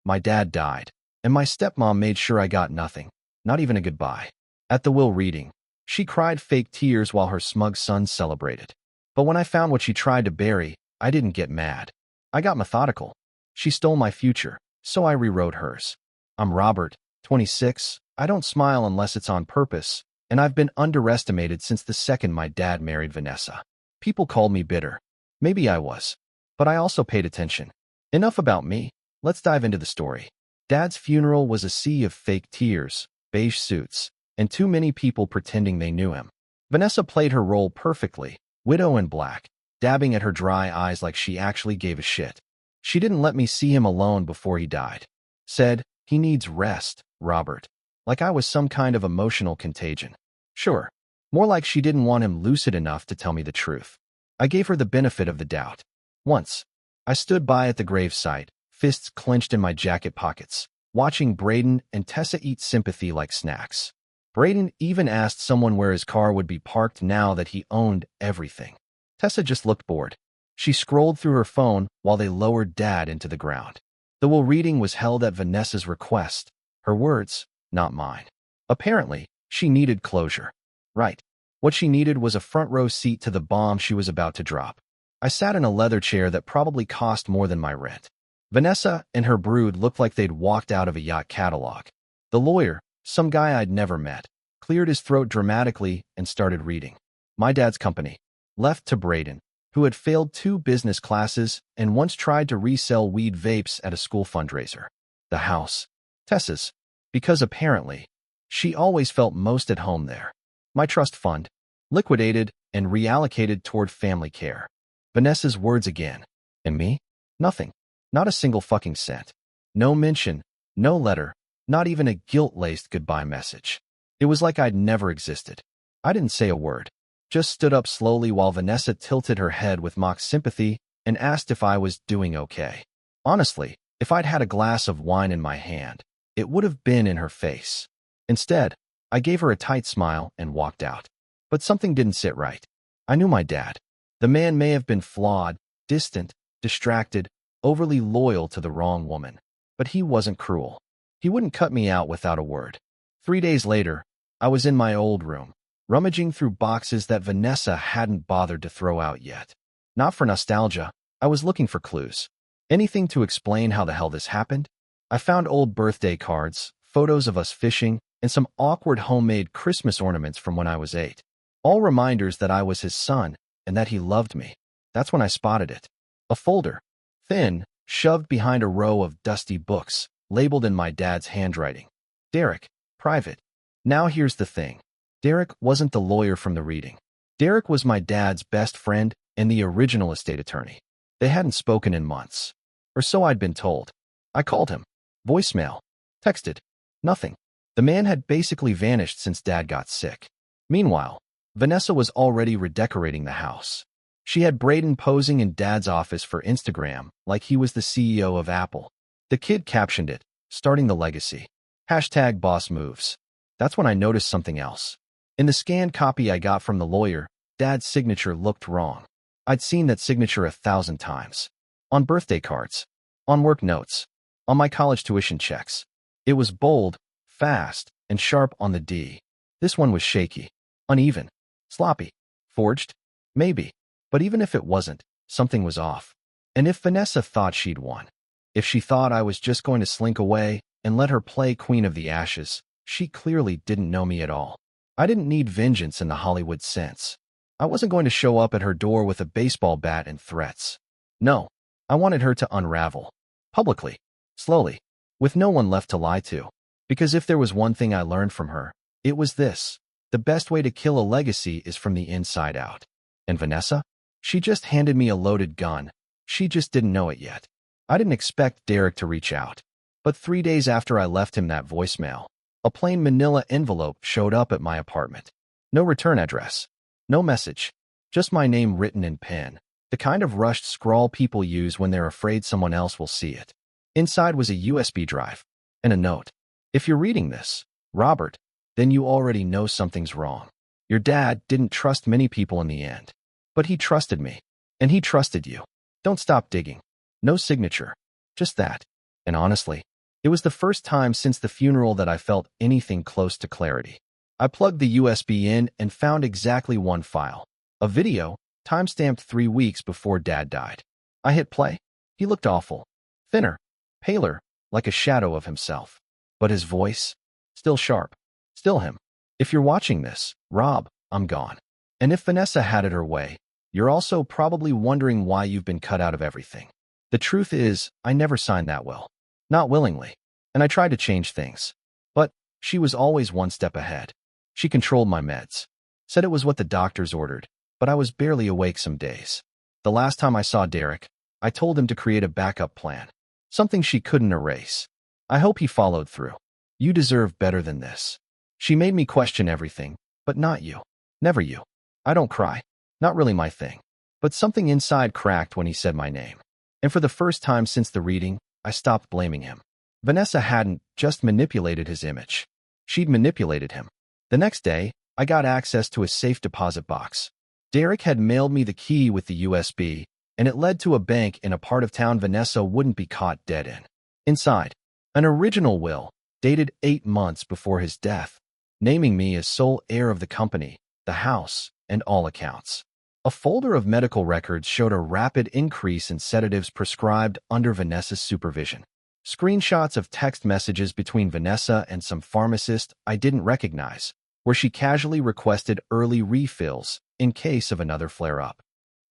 My dad died, and my stepmom made sure I got nothing, not even a goodbye. At the will reading, she cried fake tears while her smug sons celebrated. But when I found what she tried to bury, I didn't get mad. I got methodical. She stole my future, so I rewrote hers. I'm Robert, 26. I don't smile unless it's on purpose, and I've been underestimated since the second my dad married Vanessa. People called me bitter. Maybe I was. But I also paid attention. Enough about me. Let's dive into the story. Dad's funeral was a sea of fake tears, beige suits, and too many people pretending they knew him. Vanessa played her role perfectly, widow in black, dabbing at her dry eyes like she actually gave a shit. She didn't let me see him alone before he died. Said, he needs rest, Robert. Like I was some kind of emotional contagion. Sure. More like she didn't want him lucid enough to tell me the truth. I gave her the benefit of the doubt. Once, I stood by at the gravesite, fists clenched in my jacket pockets, watching Braden and Tessa eat sympathy like snacks. Braden even asked someone where his car would be parked now that he owned everything. Tessa just looked bored. She scrolled through her phone while they lowered Dad into the ground. The will reading was held at Vanessa's request. Her words, not mine. Apparently, she needed closure. Right. What she needed was a front row seat to the bomb she was about to drop. I sat in a leather chair that probably cost more than my rent. Vanessa and her brood looked like they'd walked out of a yacht catalog. The lawyer, some guy I'd never met, cleared his throat dramatically and started reading. My dad's company, left to Braden, who had failed 2 business classes and once tried to resell weed vapes at a school fundraiser. The house, Tessa's, because apparently, she always felt most at home there. My trust fund, liquidated and reallocated toward family care. Vanessa's words again. And me? Nothing. Not a single fucking cent. No mention, no letter, not even a guilt-laced goodbye message. It was like I'd never existed. I didn't say a word. Just stood up slowly while Vanessa tilted her head with mock sympathy and asked if I was doing okay. Honestly, if I'd had a glass of wine in my hand, it would have been in her face. Instead, I gave her a tight smile and walked out. But something didn't sit right. I knew my dad. The man may have been flawed, distant, distracted, overly loyal to the wrong woman. But he wasn't cruel. He wouldn't cut me out without a word. 3 days later, I was in my old room, rummaging through boxes that Vanessa hadn't bothered to throw out yet. Not for nostalgia, I was looking for clues. Anything to explain how the hell this happened? I found old birthday cards, photos of us fishing, and some awkward homemade Christmas ornaments from when I was 8. All reminders that I was his son and that he loved me. That's when I spotted it. A folder, thin, shoved behind a row of dusty books, labeled in my dad's handwriting. Derek, private. Now here's the thing. Derek wasn't the lawyer from the reading. Derek was my dad's best friend and the original estate attorney. They hadn't spoken in months. Or so I'd been told. I called him. Voicemail. Texted. Nothing. The man had basically vanished since Dad got sick. Meanwhile, Vanessa was already redecorating the house. She had Braden posing in Dad's office for Instagram like he was the CEO of Apple. The kid captioned it, starting the legacy. #bossmoves. That's when I noticed something else. In the scanned copy I got from the lawyer, Dad's signature looked wrong. I'd seen that signature 1,000 times. On birthday cards. On work notes. On my college tuition checks. It was bold, fast, and sharp on the D. This one was shaky. Uneven. Sloppy. Forged? Maybe. But even if it wasn't, something was off. And if Vanessa thought she'd won, if she thought I was just going to slink away and let her play Queen of the Ashes, she clearly didn't know me at all. I didn't need vengeance in the Hollywood sense. I wasn't going to show up at her door with a baseball bat and threats. No, I wanted her to unravel. Publicly. Slowly. With no one left to lie to. Because if there was one thing I learned from her, it was this. The best way to kill a legacy is from the inside out. And Vanessa? She just handed me a loaded gun. She just didn't know it yet. I didn't expect Derek to reach out. But 3 days after I left him that voicemail, a plain manila envelope showed up at my apartment. No return address. No message. Just my name written in pen. The kind of rushed scrawl people use when they're afraid someone else will see it. Inside was a USB drive. And a note. If you're reading this, Robert, then you already know something's wrong. Your dad didn't trust many people in the end. But he trusted me. And he trusted you. Don't stop digging. No signature. Just that. And honestly, It was the first time since the funeral that I felt anything close to clarity. I plugged the USB in and found exactly one file. A video, timestamped 3 weeks before Dad died. I hit play. He looked awful. Thinner, paler, like a shadow of himself. But his voice? Still sharp. Still him. If you're watching this, Rob, I'm gone. And if Vanessa had it her way, you're also probably wondering why you've been cut out of everything. The truth is, I never signed that will. Not willingly. And I tried to change things. But she was always one step ahead. She controlled my meds. Said it was what the doctors ordered, but I was barely awake some days. The last time I saw Derek, I told him to create a backup plan. Something she couldn't erase. I hope he followed through. You deserve better than this. She made me question everything, but not you. Never you. I don't cry. Not really my thing. But something inside cracked when he said my name. And for the first time since the reading, I stopped blaming him. Vanessa hadn't just manipulated his image. She'd manipulated him. The next day, I got access to a safe deposit box. Derek had mailed me the key with the USB, and it led to a bank in a part of town Vanessa wouldn't be caught dead in. Inside, an original will, dated 8 months before his death, naming me as sole heir of the company, the house, and all accounts. A folder of medical records showed a rapid increase in sedatives prescribed under Vanessa's supervision. Screenshots of text messages between Vanessa and some pharmacist I didn't recognize, where she casually requested early refills in case of another flare-up.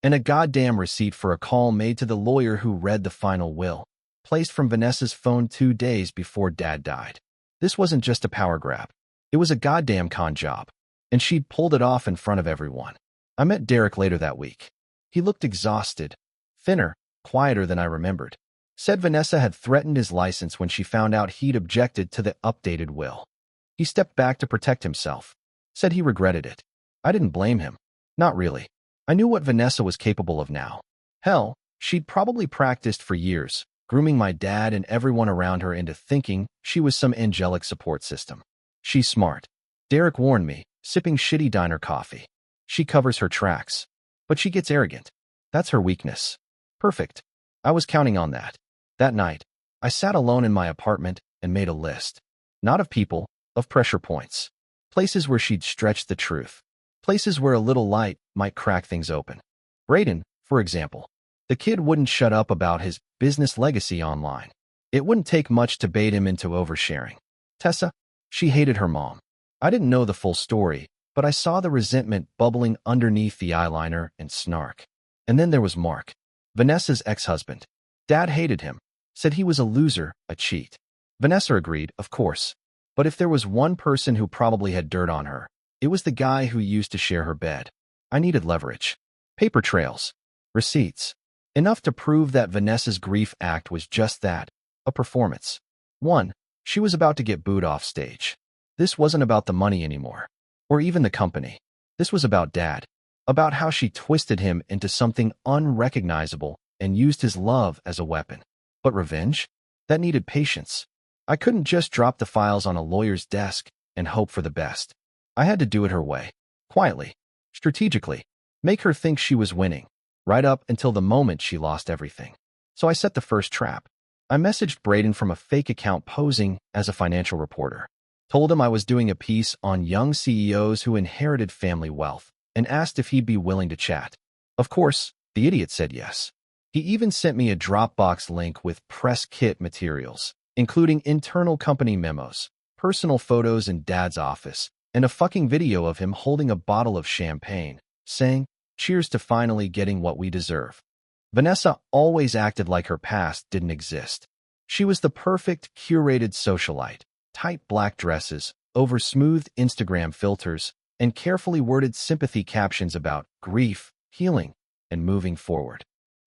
And a goddamn receipt for a call made to the lawyer who read the final will, placed from Vanessa's phone 2 days before Dad died. This wasn't just a power grab. It was a goddamn con job, and she'd pulled it off in front of everyone. I met Derek later that week. He looked exhausted, thinner, quieter than I remembered. Said Vanessa had threatened his license when she found out he'd objected to the updated will. He stepped back to protect himself. Said he regretted it. I didn't blame him. Not really. I knew what Vanessa was capable of now. Hell, she'd probably practiced for years, grooming my dad and everyone around her into thinking she was some angelic support system. She's smart. Derek warned me, sipping shitty diner coffee. She covers her tracks. But she gets arrogant. That's her weakness. Perfect. I was counting on that. That night, I sat alone in my apartment and made a list. Not of people, of pressure points. Places where she'd stretch the truth. Places where a little light might crack things open. Brayden, for example. The kid wouldn't shut up about his business legacy online. It wouldn't take much to bait him into oversharing. Tessa, she hated her mom. I didn't know the full story, but I saw the resentment bubbling underneath the eyeliner and snark. And then there was Mark, Vanessa's ex-husband. Dad hated him, said he was a loser, a cheat. Vanessa agreed, of course. But if there was one person who probably had dirt on her, it was the guy who used to share her bed. I needed leverage. Paper trails. Receipts. Enough to prove that Vanessa's grief act was just that, a performance. 1. She was about to get booed off stage. This wasn't about the money anymore. Or even the company. This was about Dad. About how she twisted him into something unrecognizable and used his love as a weapon. But revenge? That needed patience. I couldn't just drop the files on a lawyer's desk and hope for the best. I had to do it her way. Quietly. Strategically. Make her think she was winning. Right up until the moment she lost everything. So I set the first trap. I messaged Brayden from a fake account posing as a financial reporter. Told him I was doing a piece on young CEOs who inherited family wealth and asked if he'd be willing to chat. Of course, the idiot said yes. He even sent me a Dropbox link with press kit materials, including internal company memos, personal photos in Dad's office, and a fucking video of him holding a bottle of champagne, saying, "Cheers to finally getting what we deserve." Vanessa always acted like her past didn't exist. She was the perfect, curated socialite, tight black dresses, over smoothed Instagram filters, and carefully worded sympathy captions about grief, healing, and moving forward.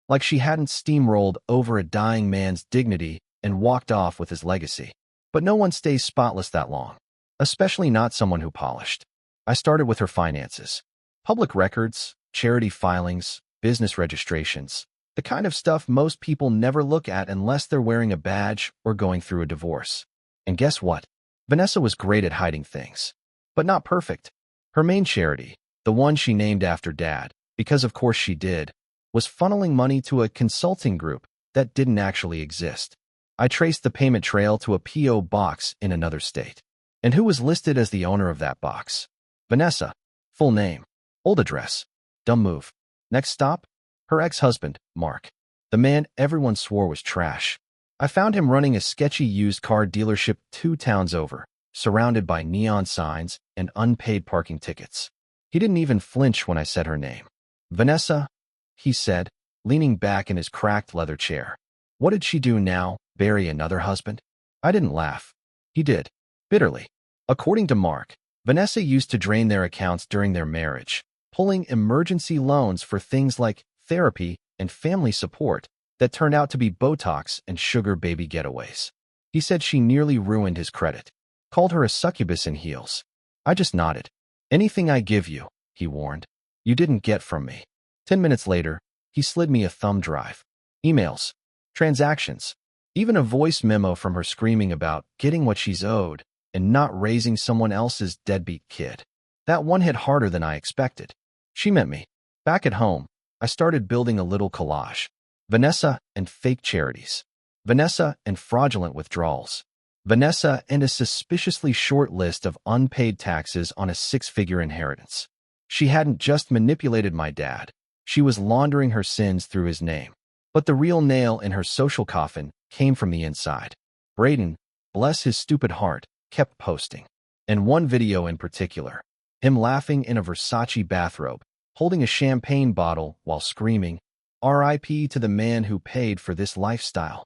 Like she hadn't steamrolled over a dying man's dignity and walked off with his legacy. But no one stays spotless that long, especially not someone who polished. I started with her finances. Public records, charity filings, business registrations, the kind of stuff most people never look at unless they're wearing a badge or going through a divorce. And guess what? Vanessa was great at hiding things. But not perfect. Her main charity, the one she named after Dad, because of course she did, was funneling money to a consulting group that didn't actually exist. I traced the payment trail to a P.O. box in another state. And who was listed as the owner of that box? Vanessa. Full name. Old address. Dumb move. Next stop? Her ex-husband, Mark. The man everyone swore was trash. I found him running a sketchy used car dealership 2 towns over, surrounded by neon signs and unpaid parking tickets. He didn't even flinch when I said her name. Vanessa, he said, leaning back in his cracked leather chair. What did she do now, bury another husband? I didn't laugh. He did. Bitterly. According to Mark, Vanessa used to drain their accounts during their marriage, pulling emergency loans for things like therapy and family support that turned out to be Botox and sugar baby getaways. He said she nearly ruined his credit, called her a succubus in heels. I just nodded. Anything I give you, he warned, you didn't get from me. 10 minutes later, he slid me a thumb drive. Emails, transactions, even a voice memo from her screaming about getting what she's owed and not raising someone else's deadbeat kid. That one hit harder than I expected. She meant me. Back at home, I started building a little collage. Vanessa and fake charities. Vanessa and fraudulent withdrawals. Vanessa and a suspiciously short list of unpaid taxes on a 6-figure inheritance. She hadn't just manipulated my dad. She was laundering her sins through his name. But the real nail in her social coffin came from the inside. Braden, bless his stupid heart, kept posting. And one video in particular, him laughing in a Versace bathrobe, holding a champagne bottle while screaming, "R.I.P. to the man who paid for this lifestyle."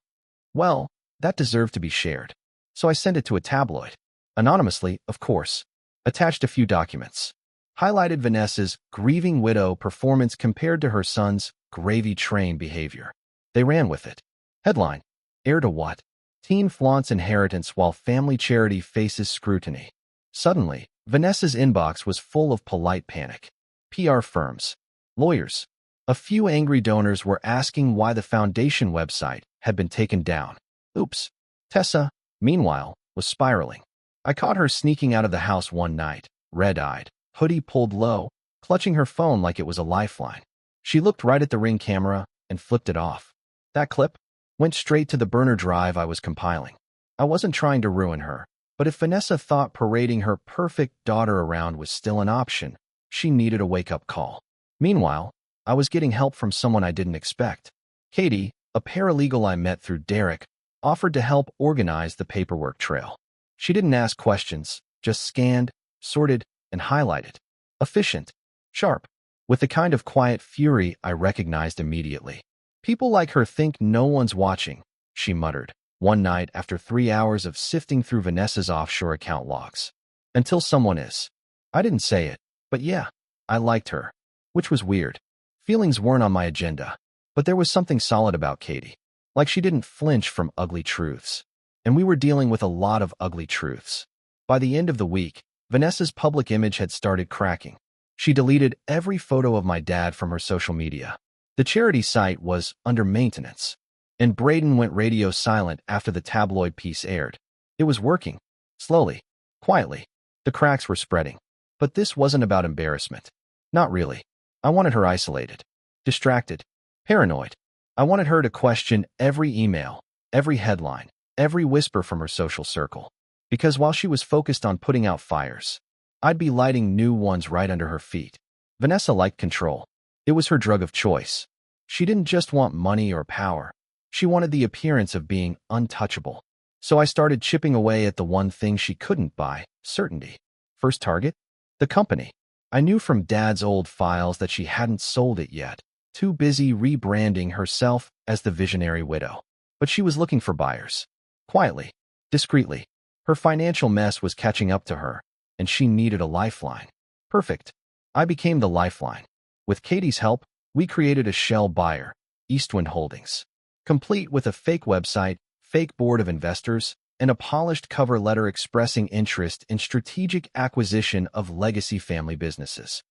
Well, that deserved to be shared. So I sent it to a tabloid. Anonymously, of course. Attached a few documents. Highlighted Vanessa's grieving widow performance compared to her son's gravy train behavior. They ran with it. Headline: Heir to what? Teen flaunts inheritance while family charity faces scrutiny. Suddenly, Vanessa's inbox was full of polite panic. PR firms, lawyers. A few angry donors were asking why the foundation website had been taken down. Oops. Tessa, meanwhile, was spiraling. I caught her sneaking out of the house one night, red-eyed, hoodie pulled low, clutching her phone like it was a lifeline. She looked right at the Ring camera and flipped it off. That clip went straight to the burner drive I was compiling. I wasn't trying to ruin her, but if Vanessa thought parading her perfect daughter around was still an option, she needed a wake-up call. Meanwhile, I was getting help from someone I didn't expect. Katie, a paralegal I met through Derek, offered to help organize the paperwork trail. She didn't ask questions, just scanned, sorted, and highlighted. Efficient. Sharp. With the kind of quiet fury I recognized immediately. People like her think no one's watching, she muttered, one night after 3 hours of sifting through Vanessa's offshore account logs. Until someone is. I didn't say it, but yeah, I liked her. Which was weird. Feelings weren't on my agenda, but there was something solid about Katie. Like she didn't flinch from ugly truths. And we were dealing with a lot of ugly truths. By the end of the week, Vanessa's public image had started cracking. She deleted every photo of my dad from her social media. The charity site was under maintenance, and Braden went radio silent after the tabloid piece aired. It was working. Slowly. Quietly. The cracks were spreading. But this wasn't about embarrassment. Not really. I wanted her isolated. Distracted. Paranoid. I wanted her to question every email, every headline, every whisper from her social circle. Because while she was focused on putting out fires, I'd be lighting new ones right under her feet. Vanessa liked control. It was her drug of choice. She didn't just want money or power. She wanted the appearance of being untouchable. So I started chipping away at the one thing she couldn't buy, certainty. First target? The company. I knew from Dad's old files that she hadn't sold it yet, too busy rebranding herself as the visionary widow. But she was looking for buyers. Quietly. Discreetly. Her financial mess was catching up to her, and she needed a lifeline. Perfect. I became the lifeline. With Katie's help, we created a shell buyer, Eastwind Holdings, complete with a fake website, fake board of investors, and a polished cover letter expressing interest in strategic acquisition of legacy family businesses.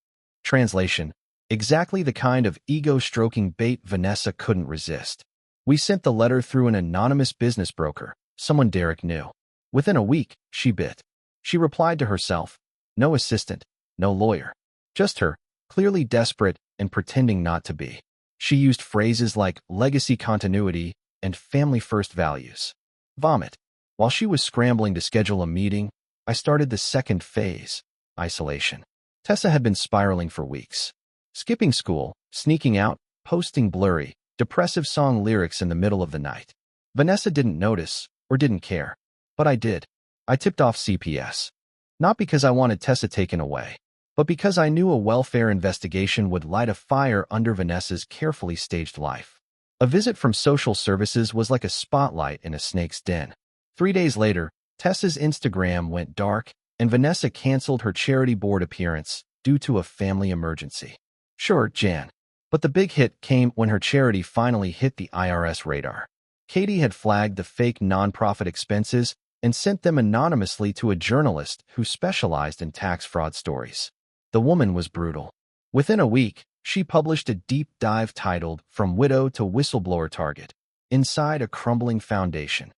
Translation: exactly the kind of ego-stroking bait Vanessa couldn't resist. We sent the letter through an anonymous business broker, someone Derek knew. Within a week, she bit. She replied to herself. No assistant, no lawyer. Just her, clearly desperate and pretending not to be. She used phrases like legacy continuity and family-first values. Vomit. While she was scrambling to schedule a meeting, I started the second phase, isolation. Tessa had been spiraling for weeks. Skipping school, sneaking out, posting blurry, depressive song lyrics in the middle of the night. Vanessa didn't notice, or didn't care. But I did. I tipped off CPS. Not because I wanted Tessa taken away, but because I knew a welfare investigation would light a fire under Vanessa's carefully staged life. A visit from social services was like a spotlight in a snake's den. 3 days later, Tessa's Instagram went dark, and Vanessa canceled her charity board appearance due to a family emergency. Sure, Jan. But the big hit came when her charity finally hit the IRS radar. Katie had flagged the fake nonprofit expenses and sent them anonymously to a journalist who specialized in tax fraud stories. The woman was brutal. Within a week, she published a deep dive titled From Widow to Whistleblower Target, inside a crumbling foundation.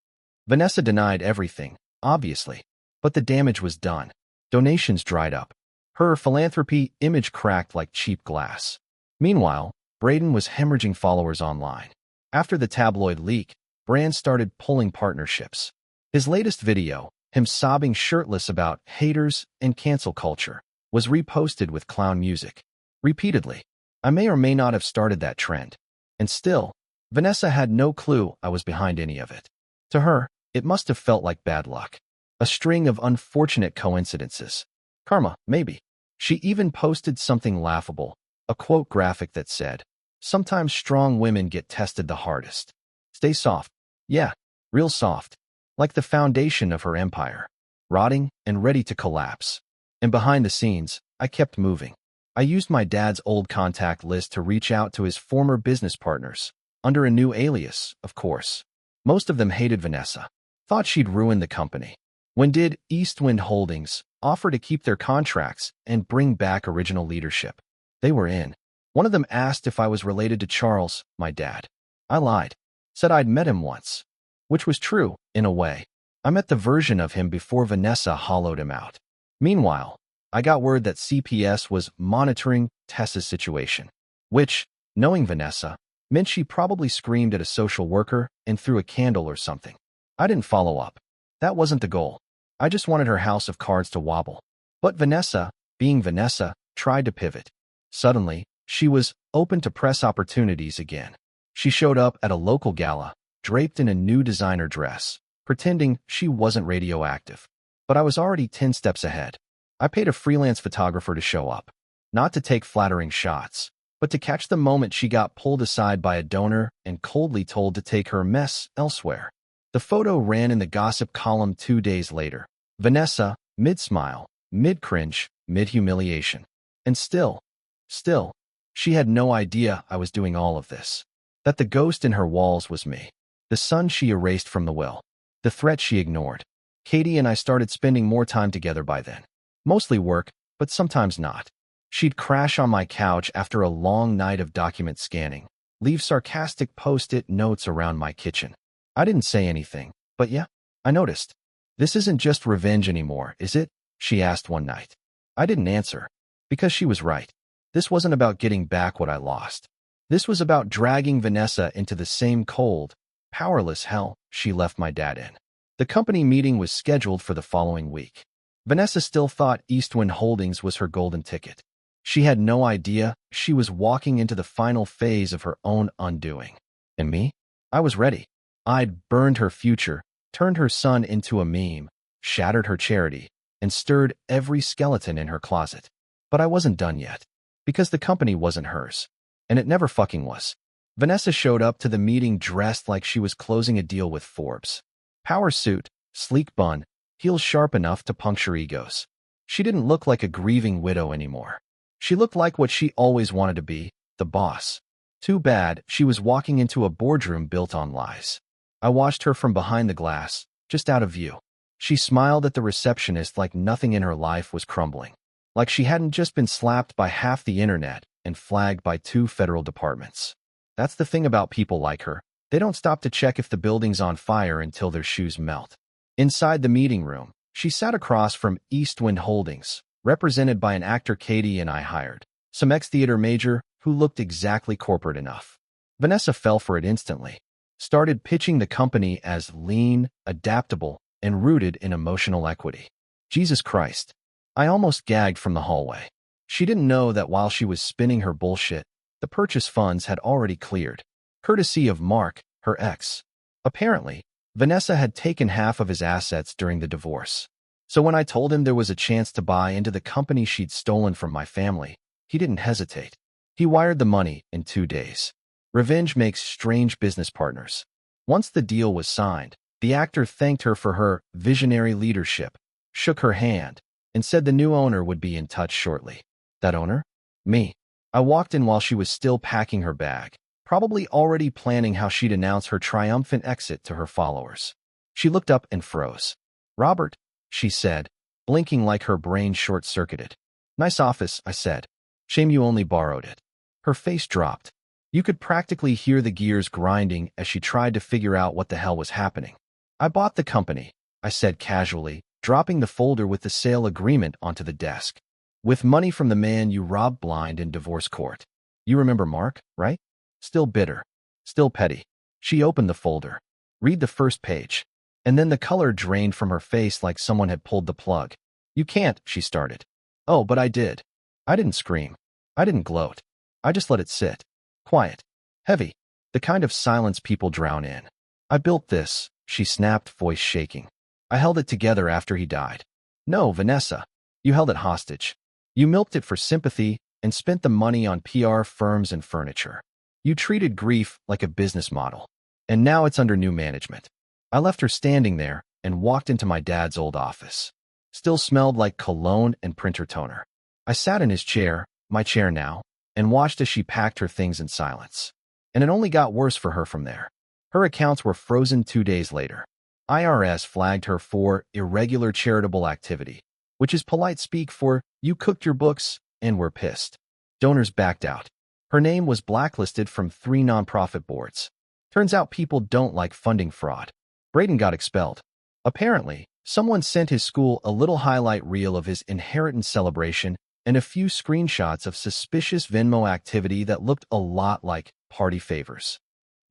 Vanessa denied everything, obviously, but the damage was done. Donations dried up. Her philanthropy image cracked like cheap glass. Meanwhile, Braden was hemorrhaging followers online. After the tabloid leak, brands started pulling partnerships. His latest video, him sobbing shirtless about haters and cancel culture, was reposted with clown music. Repeatedly. I may or may not have started that trend. And still, Vanessa had no clue I was behind any of it. To her, it must have felt like bad luck. A string of unfortunate coincidences. Karma, maybe. She even posted something laughable, a quote graphic that said, "Sometimes strong women get tested the hardest. Stay soft." Yeah, real soft. Like the foundation of her empire. Rotting and ready to collapse. And behind the scenes, I kept moving. I used my dad's old contact list to reach out to his former business partners, under a new alias, of course. Most of them hated Vanessa, thought she'd ruin the company. When did Eastwind Holdings offer to keep their contracts and bring back original leadership? They were in. One of them asked if I was related to Charles, my dad. I lied, said I'd met him once. Which was true, in a way. I met the version of him before Vanessa hollowed him out. Meanwhile, I got word that CPS was monitoring Tessa's situation, which, knowing Vanessa, meant she probably screamed at a social worker and threw a candle or something. I didn't follow up. That wasn't the goal. I just wanted her house of cards to wobble. But Vanessa, being Vanessa, tried to pivot. Suddenly, she was open to press opportunities again. She showed up at a local gala, draped in a new designer dress, pretending she wasn't radioactive. But I was already 10 steps ahead. I paid a freelance photographer to show up, not to take flattering shots, but to catch the moment she got pulled aside by a donor and coldly told to take her mess elsewhere. The photo ran in the gossip column 2 days later. Vanessa, mid-smile, mid-cringe, mid-humiliation. And still, she had no idea I was doing all of this. That the ghost in her walls was me. The son she erased from the will. The threat she ignored. Katie and I started spending more time together by then. Mostly work, but sometimes not. She'd crash on my couch after a long night of document scanning, leave sarcastic post-it notes around my kitchen. I didn't say anything, but yeah, I noticed. "This isn't just revenge anymore, is it?" she asked one night. I didn't answer, because she was right. This wasn't about getting back what I lost. This was about dragging Vanessa into the same cold, powerless hell she left my dad in. The company meeting was scheduled for the following week. Vanessa still thought Eastwind Holdings was her golden ticket. She had no idea she was walking into the final phase of her own undoing. And me? I was ready. I'd burned her future, turned her son into a meme, shattered her charity, and stirred every skeleton in her closet. But I wasn't done yet. Because the company wasn't hers. And it never fucking was. Vanessa showed up to the meeting dressed like she was closing a deal with Forbes. Power suit, sleek bun, heels sharp enough to puncture egos. She didn't look like a grieving widow anymore. She looked like what she always wanted to be, the boss. Too bad she was walking into a boardroom built on lies. I watched her from behind the glass, just out of view. She smiled at the receptionist like nothing in her life was crumbling. Like she hadn't just been slapped by half the internet and flagged by 2 federal departments. That's the thing about people like her. They don't stop to check if the building's on fire until their shoes melt. Inside the meeting room, she sat across from Eastwind Holdings, represented by an actor Katie and I hired, some ex-theater major who looked exactly corporate enough. Vanessa fell for it instantly. Started pitching the company as lean, adaptable, and rooted in emotional equity. Jesus Christ. I almost gagged from the hallway. She didn't know that while she was spinning her bullshit, the purchase funds had already cleared, courtesy of Mark, her ex. Apparently, Vanessa had taken half of his assets during the divorce. So when I told him there was a chance to buy into the company she'd stolen from my family, he didn't hesitate. He wired the money in 2 days. Revenge makes strange business partners. Once the deal was signed, the actor thanked her for her visionary leadership, shook her hand, and said the new owner would be in touch shortly. That owner? Me. I walked in while she was still packing her bag, probably already planning how she'd announce her triumphant exit to her followers. She looked up and froze. "Robert," she said, blinking like her brain short-circuited. "Nice office," I said. "Shame you only borrowed it." Her face dropped. You could practically hear the gears grinding as she tried to figure out what the hell was happening. "I bought the company," I said casually, dropping the folder with the sale agreement onto the desk. "With money from the man you robbed blind in divorce court. You remember Mark, right? Still bitter. Still petty." She opened the folder. "Read the first page." And then the color drained from her face like someone had pulled the plug. "You can't," she started. "Oh, but I did." I didn't scream. I didn't gloat. I just let it sit. Quiet. Heavy. The kind of silence people drown in. "I built this," she snapped, voice shaking. "I held it together after he died." "No, Vanessa. You held it hostage. You milked it for sympathy and spent the money on PR firms and furniture. You treated grief like a business model. And now it's under new management." I left her standing there and walked into my dad's old office. Still smelled like cologne and printer toner. I sat in his chair, my chair now, and watched as she packed her things in silence. And it only got worse for her from there. Her accounts were frozen 2 days later. IRS flagged her for irregular charitable activity, which is polite speak for "you cooked your books and were pissed." Donors backed out. Her name was blacklisted from 3 nonprofit boards. Turns out people don't like funding fraud. Braden got expelled. Apparently, someone sent his school a little highlight reel of his inheritance celebration and a few screenshots of suspicious Venmo activity that looked a lot like party favors.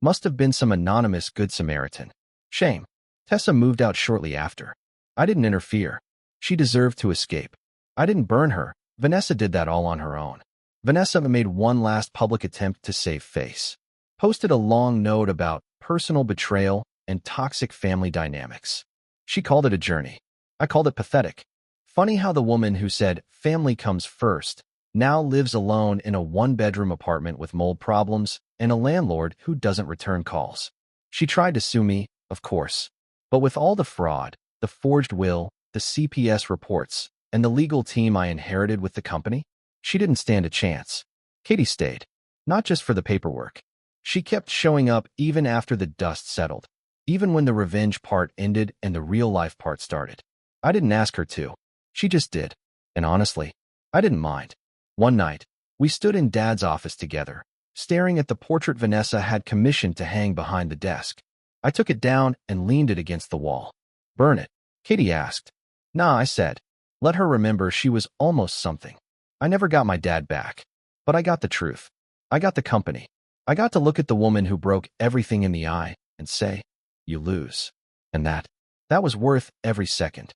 Must have been some anonymous Good Samaritan. Shame. Tessa moved out shortly after. I didn't interfere. She deserved to escape. I didn't burn her. Vanessa did that all on her own. Vanessa made one last public attempt to save face. Posted a long note about personal betrayal and toxic family dynamics. She called it a journey. I called it pathetic. Funny how the woman who said family comes first now lives alone in a 1-bedroom apartment with mold problems and a landlord who doesn't return calls. She tried to sue me, of course. But with all the fraud, the forged will, the CPS reports, and the legal team I inherited with the company, she didn't stand a chance. Katie stayed. Not just for the paperwork. She kept showing up even after the dust settled. Even when the revenge part ended and the real-life part started. I didn't ask her to. She just did. And honestly, I didn't mind. One night, we stood in Dad's office together, staring at the portrait Vanessa had commissioned to hang behind the desk. I took it down and leaned it against the wall. "Burn it?" Katie asked. "Nah," I said. Let her remember she was almost something. I never got my dad back. But I got the truth. I got the company. I got to look at the woman who broke everything in the eye and say, "You lose." And that was worth every second.